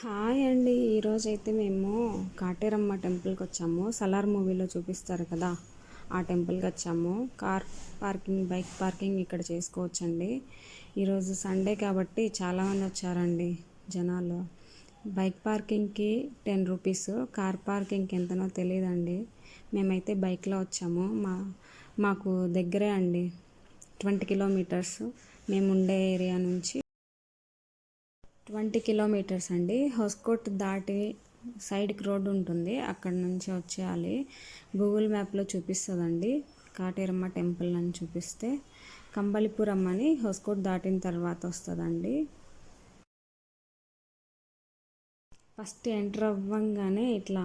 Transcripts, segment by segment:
Hi అండి. ఈరోజైతే మేము కాటేరమ్మ టెంపుల్కి వచ్చాము. సలార్ మూవీలో చూపిస్తారు కదా, ఆ టెంపుల్కి వచ్చాము. బైక్ పార్కింగ్ ఇక్కడ చేసుకోవచ్చండి. ఈరోజు సండే కాబట్టి చాలామంది వచ్చారండి జనాలు. బైక్ పార్కింగ్కి 10 రూపీస్, కార్ పార్కింగ్కి ఎంతనో తెలియదండి. మేమైతే బైక్లో వచ్చాము. మాకు దగ్గరే అండి, 20 కిలోమీటర్స్ మేము ఉండే ఏరియా నుంచి. 20 కిలోమీటర్స్ అండి. హోస్కోట్ దాటి సైడ్కి రోడ్డు ఉంటుంది, అక్కడ నుంచి వచ్చేయాలి. గూగుల్ మ్యాప్లో చూపిస్తుందండి కాటేరమ్మ టెంపుల్ అని చూపిస్తే. కంబలిపురం అని హోస్కోట్ దాటిన తర్వాత వస్తుందండి. ఫస్ట్ ఎంటర్ అవ్వంగానే ఇట్లా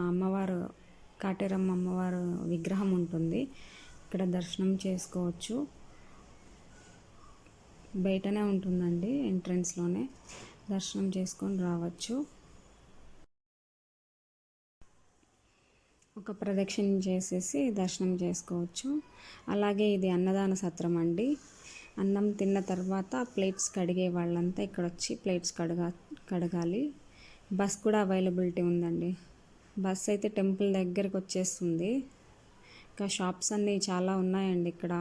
కాటేరమ్మ అమ్మవారు విగ్రహం ఉంటుంది. ఇక్కడ దర్శనం చేసుకోవచ్చు. బయటనే ఉంటుందండి, ఎంట్రన్స్లోనే దర్శనం చేసుకొని రావచ్చు. ఒక ప్రదక్షిణ చేసేసి దర్శనం చేసుకోవచ్చు. అలాగే ఇది అన్నదాన సత్రం అండి. అన్నం తిన్న తర్వాత ప్లేట్స్ కడిగే వాళ్ళంతా ఇక్కడ వచ్చి ప్లేట్స్ కడగాలి. బస్ కూడా అవైలబిలిటీ ఉందండి. బస్ అయితే టెంపుల్ దగ్గరికి వచ్చేస్తుంది. ఇంకా షాప్స్ అన్నీ చాలా ఉన్నాయండి ఇక్కడ.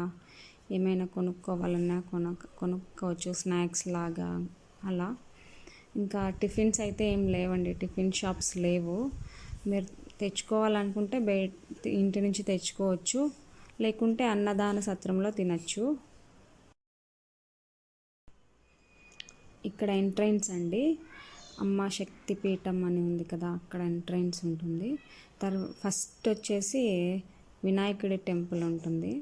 ఏమైనా కొనుక్కోవాలన్నా కొనుక్కోవచ్చు, స్నాక్స్ లాగా అలా. ఇంకా టిఫిన్స్ అయితే ఏం లేవండి, టిఫిన్ షాప్స్ లేవు. మీరు తెచ్చుకోవాలనుకుంటే ఇంటి నుంచి తెచ్చుకోవచ్చు, లేకుంటే అన్నదాన సత్రంలో తినచ్చు. ఇక్కడ ఎంట్రన్స్ అండి, అమ్మ శక్తిపీఠం అని ఉంది కదా, అక్కడ ఎంట్రన్స్ ఉంటుంది. ఫస్ట్ వచ్చేసి వినాయకుడి టెంపుల్ ఉంటుంది.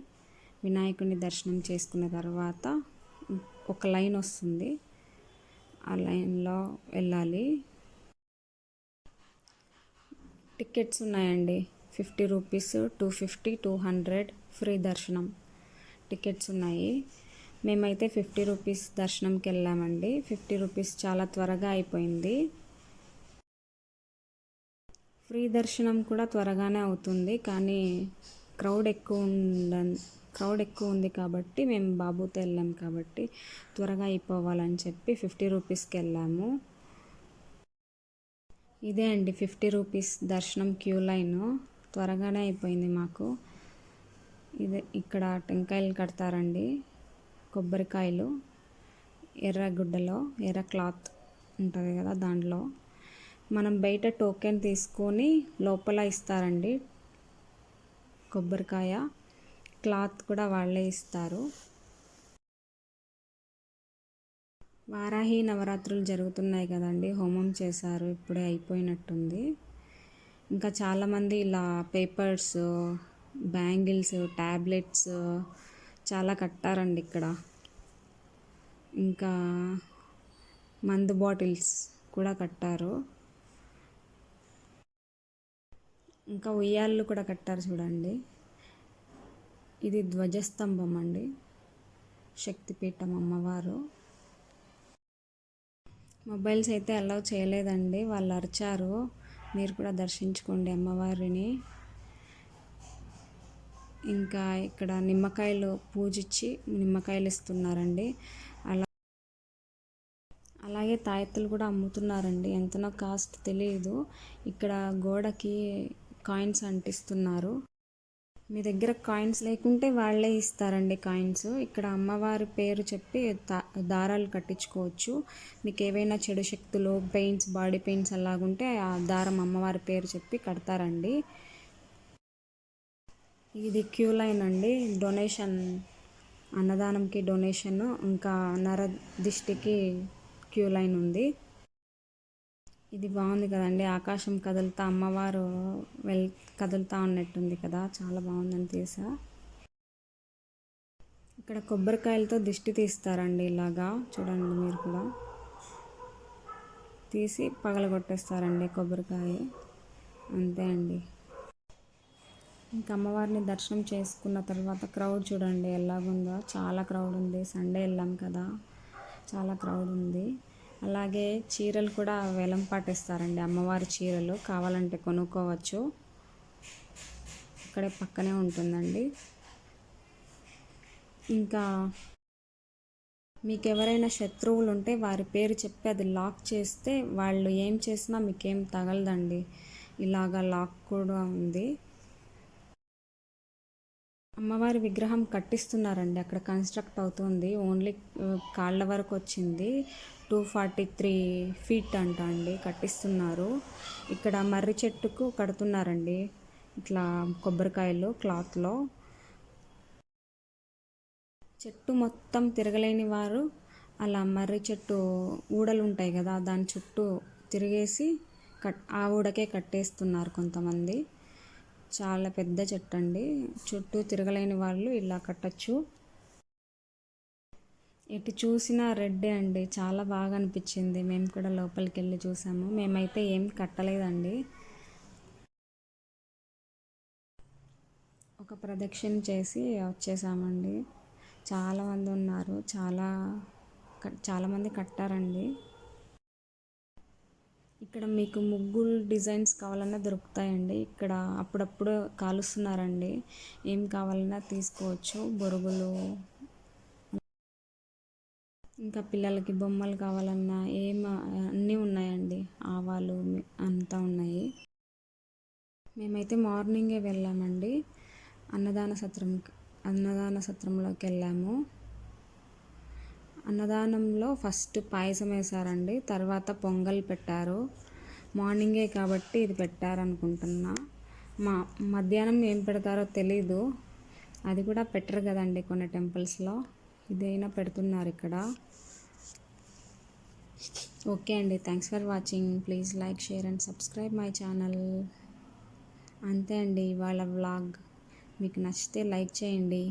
వినాయకుడిని దర్శనం చేసుకున్న తర్వాత ఒక లైన్ వస్తుంది, ఆ లైన్లో వెళ్ళాలి. టికెట్స్ ఉన్నాయండి, 50 రూపీస్, 250, 200 ఫ్రీ దర్శనం టికెట్స్ ఉన్నాయి. మేమైతే 50 రూపీస్ దర్శనంకి వెళ్ళామండి. 50 రూపీస్ చాలా త్వరగా అయిపోయింది. ఫ్రీ దర్శనం కూడా త్వరగానే అవుతుంది, కానీ క్రౌడ్ ఎక్కువ ఉంది కాబట్టి మేము బాబుతో వెళ్ళాం కాబట్టి త్వరగా అయిపోవాలని చెప్పి 50 రూపీస్కి వెళ్ళాము. ఇదే అండి 50 రూపీస్ దర్శనం క్యూ లైన్. త్వరగానే అయిపోయింది మాకు. ఇక్కడ టెంకాయలు కడతారండి, కొబ్బరికాయలు, ఎర్రగుడ్డలో ఎర్ర క్లాత్ ఉంటుంది కదా, దాంట్లో మనం బయట టోకెన్ తీసుకొని లోపల ఇస్తారండి. కొబ్బరికాయ క్లాత్ కూడా వాళ్ళే ఇస్తారు. వారాహి నవరాత్రులు జరుగుతున్నాయి కదండి, హోమం చేశారు, ఇప్పుడే అయిపోయినట్టుంది. ఇంకా చాలామంది ఇలా పేపర్స్, బ్యాంగిల్స్, ట్యాబ్లెట్స్ చాలా కట్టారండి ఇక్కడ. ఇంకా మందు బాటిల్స్ కూడా కట్టారు. ఇంకా ఉయ్యాళ్ళు కూడా కట్టారు చూడండి. ఇది ధ్వజస్తంభం అండి, శక్తిపీఠం అమ్మవారు. మొబైల్స్ అయితే అలౌ చేయలేదండి, వాళ్ళు అరిచారు. మీరు కూడా దర్శించుకోండి అమ్మవారిని. ఇంకా ఇక్కడ నిమ్మకాయలు పూజించి నిమ్మకాయలు ఇస్తున్నారండి. అలాగే తాయెత్తులు కూడా అమ్ముతున్నారండి, ఎంతనో కాస్ట్ తెలియదు. ఇక్కడ గోడకి కాయిన్స్ అంటిస్తున్నారు. మీ దగ్గర కాయిన్స్ లేకుంటే వాళ్ళే ఇస్తారండి కాయిన్స్. ఇక్కడ అమ్మవారి పేరు చెప్పి దారాలు కట్టించుకోవచ్చు. మీకు ఏవైనా చెడు శక్తులు, పెయిన్స్, బాడీ పెయిన్స్ అలాగుంటే ఆ దారం అమ్మవారి పేరు చెప్పి కడతారండి. ఇది క్యూ లైన్ అండి, డొనేషన్, అన్నదానంకి డొనేషన్, ఇంకా నరదిష్టికి క్యూ లైన్ ఉంది. ఇది బాగుంది కదండి, ఆకాశం కదులుతా అమ్మవారు కదులుతా ఉన్నట్టుంది కదా, చాలా బాగుందని తీసా. ఇక్కడ కొబ్బరికాయలతో దిష్టి తీస్తారండి, ఇలాగా చూడండి. మీరు కూడా తీసి పగలగొట్టేస్తారండి కొబ్బరికాయ, అంతే అండి. ఇంకా అమ్మవారిని దర్శనం చేసుకున్న తర్వాత క్రౌడ్ చూడండి ఎలాగుందో, చాలా క్రౌడ్ ఉంది. సండే వెళ్ళాం కదా, చాలా క్రౌడ్ ఉంది. అలాగే చీరలు కూడా వేలం పాటిస్తారండి, అమ్మవారి చీరలు కావాలంటే కొనుక్కోవచ్చు. ఇక్కడే పక్కనే ఉంటుందండి. ఇంకా మీకు ఎవరైనా శత్రువులు ఉంటే వారి పేరు చెప్పి అది లాక్ చేస్తే వాళ్ళు ఏం చేసినా మీకేం తగలదండి. ఇలాగా లాక్ కూడా ఉంది. అమ్మవారి విగ్రహం కట్టిస్తున్నారండి, అక్కడ కన్స్ట్రక్ట్ అవుతుంది. ఓన్లీ కాళ్ళ వరకు వచ్చింది. 243 ఫీట్ అంట అండి, కట్టిస్తున్నారు. ఇక్కడ మర్రి చెట్టుకు కడుతున్నారండి, ఇట్లా కొబ్బరికాయలు క్లాత్లో. చెట్టు మొత్తం తిరగలేని వారు అలా మర్రి చెట్టు ఊడలు ఉంటాయి కదా, దాని చుట్టూ తిరిగేసి ఆ ఊడకే కట్టేస్తున్నారు కొంతమంది. చాలా పెద్ద చెట్టు అండి, చుట్టూ తిరగలేని వాళ్ళు ఇలా కట్టచ్చు. ఎటు చూసినా రెడ్డే అండి, చాలా బాగా అనిపించింది. మేము కూడా లోపలికి వెళ్ళి చూసాము. మేమైతే ఏం కట్టలేదండి, ఒక ప్రదక్షిణ చేసి వచ్చేసామండి. చాలామంది ఉన్నారు, చాలామంది కట్టారండి. ఇక్కడ మీకు ముగ్గులు డిజైన్స్ కావాలన్నా దొరుకుతాయండి. ఇక్కడ అప్పుడప్పుడు కాలుస్తున్నారండి, ఏం కావాలన్నా తీసుకోవచ్చు. బొరుగులు, ఇంకా పిల్లలకి బొమ్మలు కావాలన్నా అన్నీ ఉన్నాయండి. ఆవాలు అంతా ఉన్నాయి. మేమైతే మార్నింగే వెళ్ళామండి, అన్నదాన సత్రంలోకి వెళ్ళాము. అన్నదానంలో ఫస్ట్ పాయసం వేశారండి, తర్వాత పొంగల్ పెట్టారు. మార్నింగే కాబట్టి ఇది పెట్టారనుకుంటున్నా. మధ్యాహ్నం ఏం పెడతారో తెలీదు, అది కూడా పెట్టరు కదండి కొన్ని టెంపుల్స్లో. ఇదైనా పెడుతున్నారు ఇక్కడ. ఓకే అండి, thanks for watching. Please like, share and subscribe my channel. అంతే అండి ఇవాళ వ్లాగ్. మీకు నచ్చితే లైక్ చేయండి.